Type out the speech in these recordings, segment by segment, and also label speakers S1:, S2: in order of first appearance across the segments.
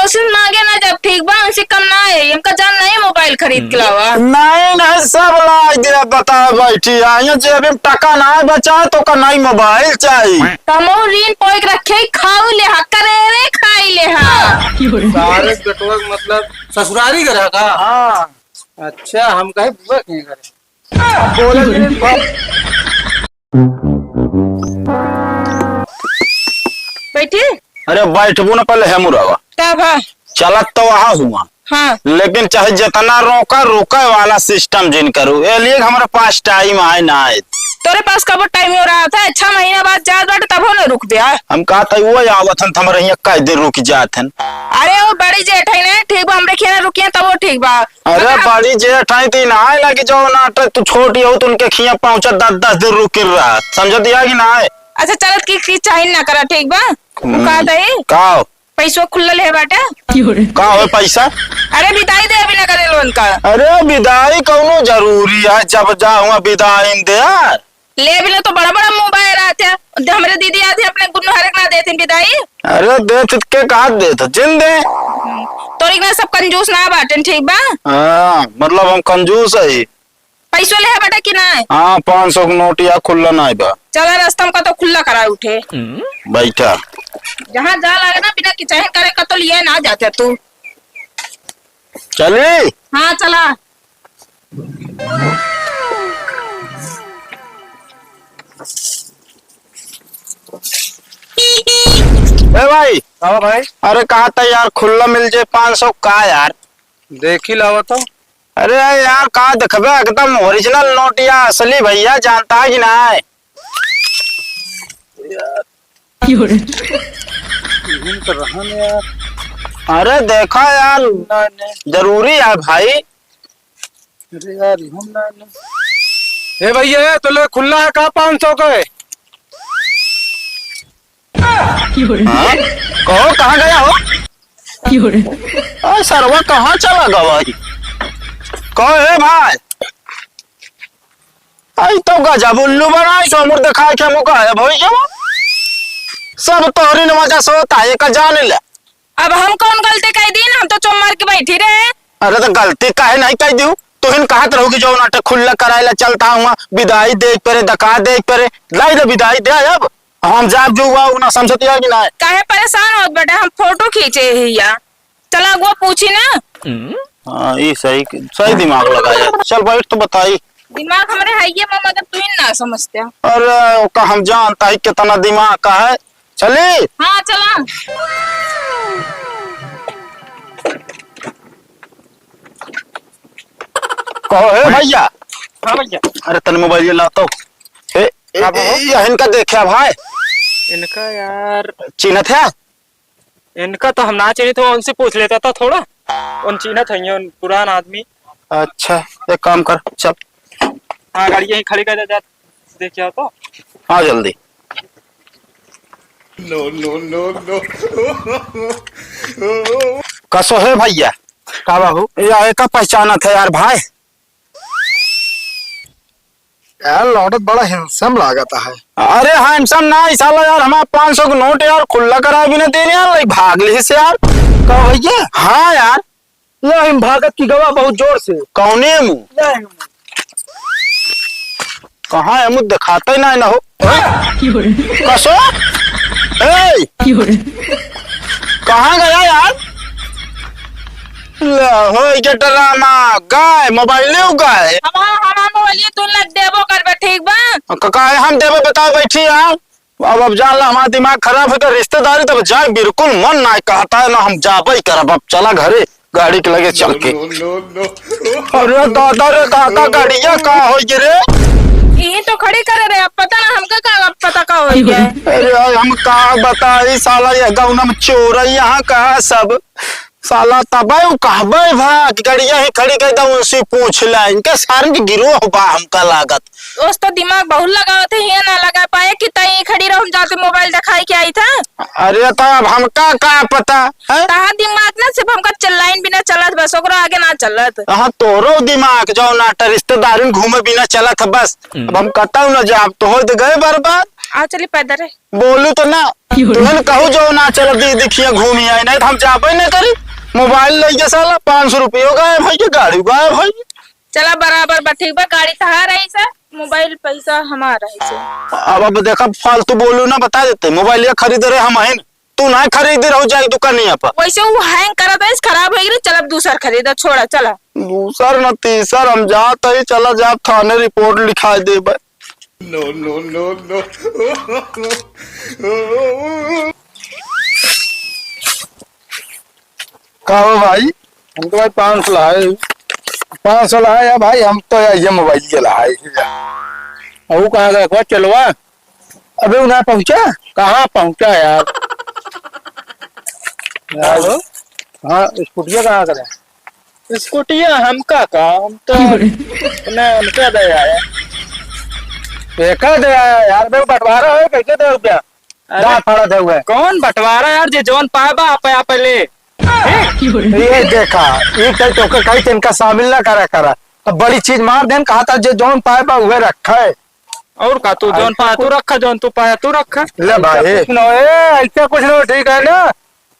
S1: पड़ोसी मांगे ना जब ठीक बा उनसे कम ना है इनका जान नहीं मोबाइल खरीद के लावा
S2: नहीं नहीं सब ला दे बता बैठी आई जेब में टका ना बचा तो का नहीं मोबाइल चाहिए
S1: तमो ऋण पोइक रखे खाऊ ले हा करे रे खाई ले हा
S3: सारे बेटवा मतलब ससुरारी घर का।
S2: हाँ
S3: अच्छा हम कहे बुआ के घर बोले
S1: बैठी
S2: अरे बैठबू ना पहले हेमुरवा
S1: तब
S2: चलत तो वहाँ हुआ
S1: हाँ
S2: लेकिन चाहे जितना रोका रोका वाला सिस्टम जिन करो ये लिए हमारे पास टाइम आए ना आए
S1: तोरे पास कब टाइम हो रहा था 6 महीना बाद जात बाटे तब हो ना रुक दिया
S2: हम कहा था वो आवत हन हमारे यहाँ कई देर रुक जात हन।
S1: अरे वो बड़ी जेठ है ना ठीक बा हमरे खिया रुकिए तब वो ठीक बा
S2: अरे बड़ी जेठ है तीन आए लगी जो नाटक तू छोटी हो तो उनके खिया पहुंचा 10-10 देर रुक रहा समझ दिया कि ना है।
S1: अच्छा चलत की चाहिए ना करा ठीक बा कहा था
S2: का
S1: पैसो खुल्ल है बाटे
S2: का हो पैसा
S1: अरे विदाई दे अभी ना करे लोन का
S2: अरे विदाई कौनो जरूरी है जब जाऊंगा विदाई दे यार
S1: ले भी तो बड़ा बड़ा मोबाइल आते हमारे दीदी आती अपने गुन्नू हरक ना देते विदाई
S2: अरे दे के कहा दे तो जिन दे
S1: तो ना सब कंजूस ना बाटे ठीक बा
S2: हाँ मतलब हम कंजूस है
S1: पैसो ले बाटे कि ना
S2: हाँ 500 नोट या खुला ना बा
S1: चला रास्ता में का तो खुला करा उठे
S2: बैठा
S1: जहाँ जा लगे ना बिना किचहन करे का तो लिए ना जाते तू
S2: चली
S1: हाँ चला
S2: ए भाई
S3: हाँ भाई
S2: अरे कहा था यार खुला मिल जाए 500 का यार
S3: देख ही लावा तो।
S2: अरे यार कहा देखबे एकदम ओरिजिनल नोट या असली भैया जानता है कि ना है
S3: यार
S2: अरे देखा यार जरूरी है भाई।
S3: अरे यार ए भैया तो ले खुला है कहा 500 का है।
S2: हाँ? कहो कहाँ गया हो सरवा कहाँ चला गया भाई कहो है भाई आई तो गजब उल्लू बनाई सोमुर दिखा के मुका है भाई क्या सब तोहरी नवाजा सोता है का जाने ले
S1: अब हम कौन गलती कर दी ना हम तो चुप मार के बैठी रहे।
S2: अरे तो गलती काहे नहीं कह दू तो हिन कहत रहोगी जो नाटक खुला कराए चलता हूँ विदाई देख परे दका देख परे लाई दे विदाई दे अब हम जाब जो हुआ ना समझती है कि ना
S1: काहे परेशान होत बेटा हम फोटो खींचे हिया चला वो पूछी ना।
S2: हाँ ये सही सही दिमाग लगाया चल बैठ तो बताई
S1: दिमाग हमारे है ये मतलब तू ही ना समझते।
S2: अरे का हम जानता है कितना दिमाग का है चली
S1: हाँ चला
S2: कहो है भैया।
S3: हाँ भैया
S2: अरे तन मोबाइल लाता इनका देखा भाई
S3: इनका यार
S2: चिन्हत है
S3: इनका तो हम ना चाहिए तो उनसे पूछ लेता था थोड़ा उन चीना था उन पुरान आदमी।
S2: अच्छा एक काम कर चल
S3: हाँ गाड़ी यहीं खड़ी कर जा देखिए तो
S2: हाँ जल्दी
S4: No, no, no, no.
S2: कसो है भैया
S3: का बाबू
S2: यार का पहचाना था यार भाई
S4: यार लौटत बड़ा हैंडसम लागता है।
S2: अरे हैंडसम ना साला यार हमारा 500 का नोट यार खुला करा भी ना देने यार लाइक भाग ली से यार
S4: कहो भैया
S2: हाँ यार
S4: ये हम भागत की गवा बहुत जोर से
S2: कौने मुँह कहाँ है मुँह दिखाता ही ना हो कसो ए कहाँ गया यार हो ये ड्रामा गाय मोबाइल ले गाय
S1: हमारा मोबाइल तू लग देबो करबे ठीक बा
S2: काहे हम देबो बताओ बैठी यार अब जान ला हमारा दिमाग खराब है तो रिश्तेदारी तब जाए बिल्कुल मन ना कहता है ना हम जाबे ही करब अब चला घरे गाड़ी के लगे चल के
S4: No, no, no.
S2: अरे दादा रे दादा गाड़िया का हो रे
S1: यही तो खड़ी करे रे अब पता ना हमका का अब पता का हो गया।
S2: अरे हम का बताई साला ये गाँव में चोर है यहाँ का सब साला तबाई कहबे भाग गाड़िया ही खड़ी कर दो उनसे पूछ ला इनके सारे के गिरोह बा हमका लागत
S1: उस तो दिमाग बहुत लगाओ थे ये ना लगा पाए कि तई खड़ी रहो जाते मोबाइल दिखाई के आई था।
S2: अरे तो अब हमका का पता है
S1: कहा दिमाग ना सिर्फ हमका चलाइन बिना चलत बस ओकरा आगे ना चलत।
S2: हाँ तोरो दिमाग जो नाटा रिश्तेदारी घूमे बिना चलत बस अब हम कहता हूँ ना जब तो हो गए बर्बाद
S1: आ चली पैदल है।
S2: बोलू तो ना तुहन कहू जो ना चल देखिए घूमी आई नहीं तो हम जाबे नहीं करी। मोबाइल ले के साला 500 रुपये गायब है, गाड़ी गायब है।
S1: चला बराबर बा, ठीक बा, गाड़ी तहार रही से, मोबाइल पैसा हमारा है से।
S2: अब देखा फालतू बोलू ना, बता देते मोबाइल खरीद रहे हम है, तू ना खरीद रहो जाए दुकानिया पर।
S1: वैसे वो हैंग करत है, खराब हो गई, चल अब दूसर खरीदा, छोड़ा चला।
S2: दूसर न तीसर हम जात ही, चला जा थाने रिपोर्ट लिखा दे।
S5: No, no, no, no.
S4: कहो भाई, हम तो भाई 500 लाए। 500 लाए या भाई, हम तो ये मोबाइल के लाए।
S3: वो कहाँ गया चलवा?
S4: अबे उन्हें पहुंचा?
S3: कहाँ पहुंचा यार? हाँ स्कूटिया कहाँ करे?
S2: स्कूटिया हमका काम तो
S3: उनका दे आया, देखा दे आया यार। मैं बंटवारा है, कैसे दे रुपया? फाड़ा दे हुआ है।
S2: कौन बंटवारा यार, जे जौन पाबा आप पहले
S4: ये देखा, ये कहीं तो कहीं इनका शामिल ना करा। अब बड़ी चीज मार देन, कहा था जो जौन पाए बा हुए रखा है।
S2: और का तू जौन पाया तू रखा, जौन तू पाया तू रखा।
S4: ले भाई
S3: ऐसा कुछ नहीं, ठीक है ना?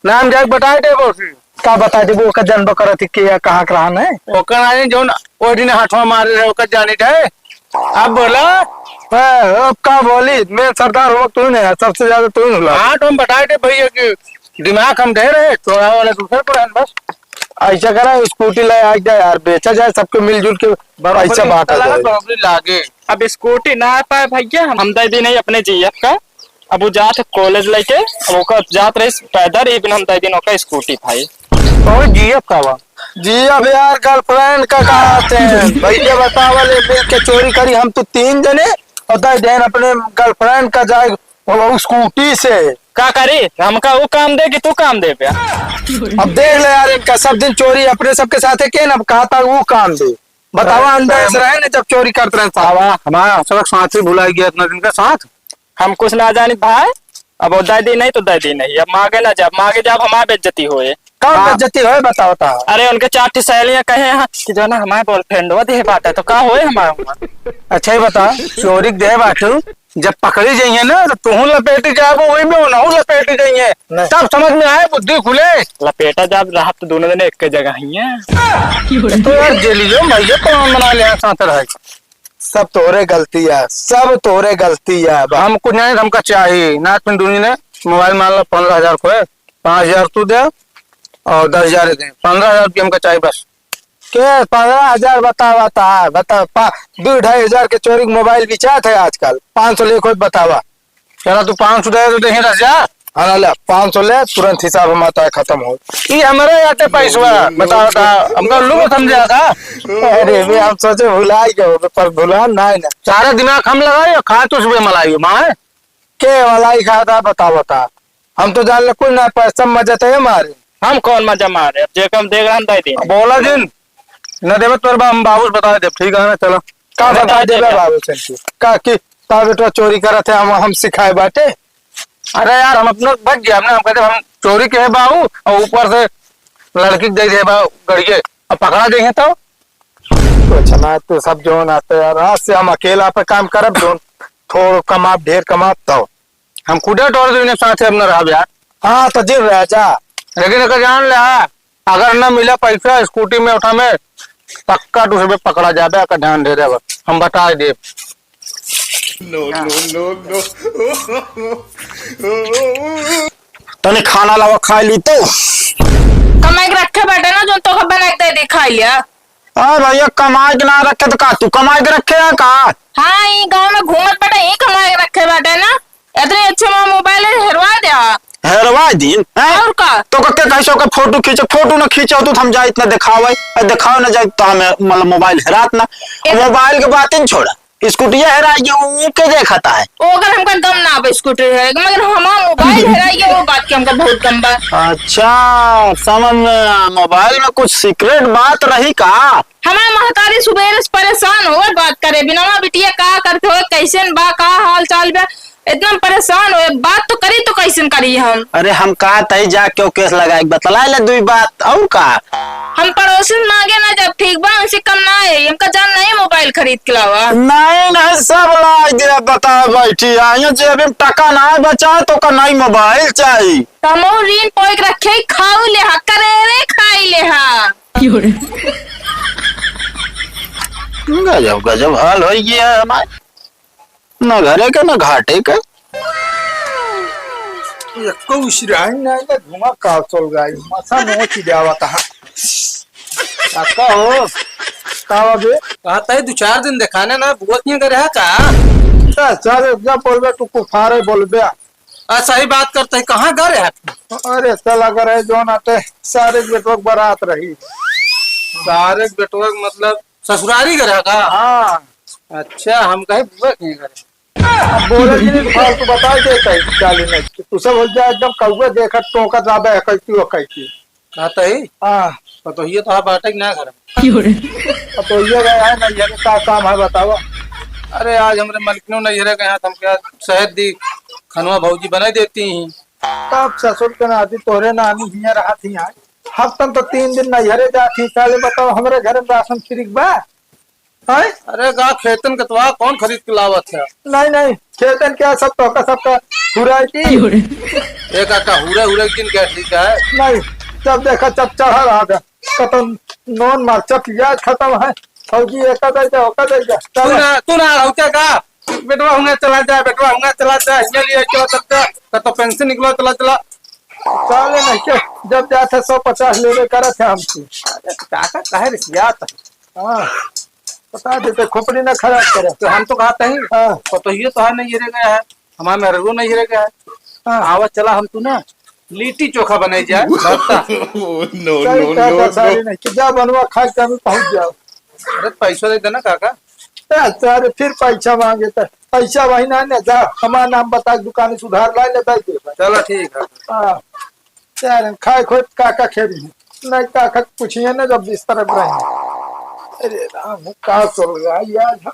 S3: नाम जाके बता दे वो,
S4: का बता दे वो का जन्म करत के या कहाँ का रहन है।
S3: ओकर आने जौन ओ दिन हाथवा मारे रहे ओकर जाने है। अब बोला
S4: अब का बोली, मैं सरदार हो तू नहीं, सबसे ज्यादा तू ही होला।
S3: हाँ तो हम बता दे भैया की दिमाग हम दे रहे, थोड़ा वाले दूसरे पर बस।
S4: ऐसा करा स्कूटी ले आ जाए यार, बेचा जाए, सबके मिलजुल के ऐसा बांटा जाए।
S3: लागे
S2: अब स्कूटी ना आ पाए भैया, हम दे दी नहीं अपने जीएफ का। अब वो जात कॉलेज लेके, अब ओकर जात रही पैदल, एक दिन हम दे दिन ओकर स्कूटी भाई।
S3: तो जीएफ का वा
S4: जी अब यार गर्लफ्रेंड का कहते हैं भैया, बतावले मिल के चोरी करी हम तो 3 जने, और 10 दिन अपने गर्लफ्रेंड का जाए वो स्कूटी से।
S2: का करी हमका वो काम दे कि तू काम दे पे?
S4: अब देख ले यार, इनका सब दिन चोरी अपने सबके साथ है के ना, कहा था वो काम दे। बतावा अंदर से रहे ना जब चोरी करते रहे साहब।
S3: हमारा सबक साथ ही भुला गया इतना दिन का साथ।
S2: हम कुछ ना जानी भाई, अब वो दे दी नहीं तो दे दी नहीं। अब मांगे ना जब मांगे जब हमारी बेइज्जती होए।
S4: कौन बेइज्जती है बताओ ता।
S2: अरे उनके 4 सहेलियां कहे हैं कि जो ना हमारे बॉयफ्रेंड वो दे बात है, तो का होए हमारा?
S4: अच्छा ही बता, चोरी दे बाटू जब पकड़ी जाइए ना तो तू लपेटी जाबो, वही में ना लपेटी जाइए, तब समझ में आए, बुद्धि खुले।
S2: लपेटा जब रहा तो दोनों जने एक जगह ही है।
S4: तो यार जेलियो भैया कौन बना लिया साथ रह। सब तोरे गलती है, सब तोरे गलती है।
S3: हम कुछ नहीं, हमका चाहिए ना। तुम दूनी ने मोबाइल मान लो 15,000 को है, 5,000 तू दे और 10,000 दे। 15,000 रुपये हमका चाहिए बस।
S4: के 15,000 बतावा था, बता 2-2.5 के चोरी मोबाइल बिचात है आजकल। 500 ले कोई बतावा।
S3: चला तू 500 दे तो दे 10,000।
S4: हाँ ले 500 ले, तुरंत हिसाब हमारा खत्म हो।
S3: ये हमारे आते पैसा बताओ था, हमका लोग समझा था।
S4: अरे वे हम सोचे भुला गए, पर भुला नहीं ना।
S3: सारा दिमाग हम लगाए, खा तो सुबह मलाई माँ
S4: के मलाई खाता बता। हम तो जान ले कुछ ना, पैसा मजा है हमारे।
S2: हम कौन मजा मारे, अब जे कम देख रहा हम दे दी।
S3: बोला दिन न देवे तो हम बाबू बता दे, ठीक है ना? चलो
S4: का बता दे बाबू से का कि ता बेटा चोरी करा थे, हम सिखाए बाटे।
S3: अरे यार हम अपना बच गया, हमने हम कहते हम चोरी के है बाबू, और ऊपर से लड़की दे दे बाबू गड़िए, अब पकड़ा देंगे तो
S4: अच्छा ना। तो सब जो आते यार, आज से हम अकेला पे काम करब, जो थोड़ा कमा ढेर कमा तो
S3: हम खुदे तोड़ देने साथ अपना रहा यार।
S4: हाँ तो जिन रह जा,
S3: लेकिन अगर जान ले अगर न मिला पैसा स्कूटी में उठा में पक्का दूसरे पे पकड़ा जाए का ध्यान दे रहे, हम बता दे।
S5: No, no, no, no.
S2: तने खाना लावा खा ली तो
S1: कमाई के रखे बैठे ना, जो तो बना के दे खा लिया।
S2: अरे भैया कमाई के ना रखे तो का तू कमाई के रखे है का?
S1: हाँ ये गांव में घूमत बैठे, ये कमाई के रखे बैठे ना। इतने अच्छे मोबाइल हेरवा दिया,
S2: हेरवा दिन
S1: और का
S2: तो कके कैसे का फोटो खींचे, फोटो ना खींचो तो हम जाए इतना दिखावे, दिखाओ ना जाए तो हमें मतलब मोबाइल हेरात ना। मोबाइल के बात नहीं छोड़ा, स्कूटिया हेराई वो के देखता है।
S1: ओ अगर हमका गम ना आवे स्कूटर है, मगर हमारा मोबाइल हेराई है, वो बात के हमका बहुत गम बा।
S2: अच्छा समझ में, मोबाइल में कुछ सीक्रेट बात रही का?
S1: हमारे महतारी सुबह से परेशान हो बात करे, बिना बिटिया का करते हो, कैसे बा, का हाल चाल बा। इतना परेशान हो, बात तो करी तो कैसे करी हम।
S2: अरे हम कहा तही जाके केस लगाए बतला ले दुई बात और का।
S1: हम पड़ोसी मांगे ना जब ठीक बा उनसे कम ना है, हमका जान नहीं मोबाइल खरीद के लावा।
S2: नहीं नहीं सब लाज दे बता बैठी आई जेब में टका ना बचा तो का नहीं मोबाइल चाहिए।
S1: तो हम ऋण पोइक रखे खाऊ ले हा करे रे खाई ले हा।
S2: गजब गजब हाल हो गया है हमारे, न घरे का न घाटे का।
S4: एको उसिराई नहीं ले घुमा का चल गई मसा नोच जावा था। काका हो कावा बे
S3: कहता है 2-4 दिन दिखाने ना बुआत नहीं करे है का।
S4: चल जा बोलबे तू कुफारे बोलबे।
S3: सही बात करते है, कहाँ घर है?
S4: अरे चला करे जो नाते सारे बेटों बारात रही।
S3: सारे बेटवा मतलब ससुरारी घर है का?
S4: हाँ
S3: अच्छा हम कहे बुआ के घर है।
S4: अब बोले कि नहीं फालतू बता दे कहीं चाली नहीं तू सब हो जाए एकदम कौवे देखा टोका जाबे है कैसी हो कैसी।
S3: कहता है
S4: हाँ
S3: तो ये तो आप बाटक ना घर।
S4: अब तो ये गया है ना ये क्या काम है बताओ।
S3: अरे आज हमारे मलकिनों ने ये गए हम क्या शहद दी खनवा भौजी बना देती हैं।
S4: तब ससुर के नाती तोरे नानी हिया रहा थी आज हफ्तन तो 3 दिन नैहरे जाती चाले बताओ हमारे घर में राशन फ्री बा है।
S3: अरे गा खेतन कतवा कौन खरीद के लावत है?
S4: नहीं नहीं खेतन क्या सब तो का सबका हुराई थी।
S3: एक आका हुरे हुरे दिन क्या ठीक है?
S4: नहीं जब देखा जब चढ़ा रहा था खत्म नॉन मरचा प्याज खत्म है फौजी एक दे जा ओका दे जा
S3: तू ना रहते का बेटवा होंगे चला जाए बेटवा होंगे चला जाए ये लिए चला सकता तो पेंशन निकलो चला चला
S4: चले नहीं के जब जाते 150 लेवे करे थे हमसे।
S3: काका काहे रिसियात?
S4: हाँ बता देते खोपड़ी ना खराब करे
S3: तो हम तो कहते हैं
S4: हाँ
S3: तो ये तो है नहीं रह गया है हमारे मेहरबू नहीं रह गया है।
S4: हाँ
S3: आवत चला हम तू ना लिट्टी चोखा बनाई जाए भरता।
S5: Oh, no,
S4: सही
S5: no,
S4: कहता
S5: no,
S4: सारी
S5: no.
S4: नहीं कि जा बनवा खा के हम पहुंच जाओ।
S3: अरे पैसा दे देना काका।
S4: अरे फिर पैसा मांगे तो पैसा वही ना ने जा हमारा नाम बता दुकान सुधार ला ले दे।
S3: चलो ठीक है।
S4: हाँ यार खाए खोद काका खेरी नहीं काका पूछिए ना जब बिस्तर पर रहे। अरे राम का चल रहा यार।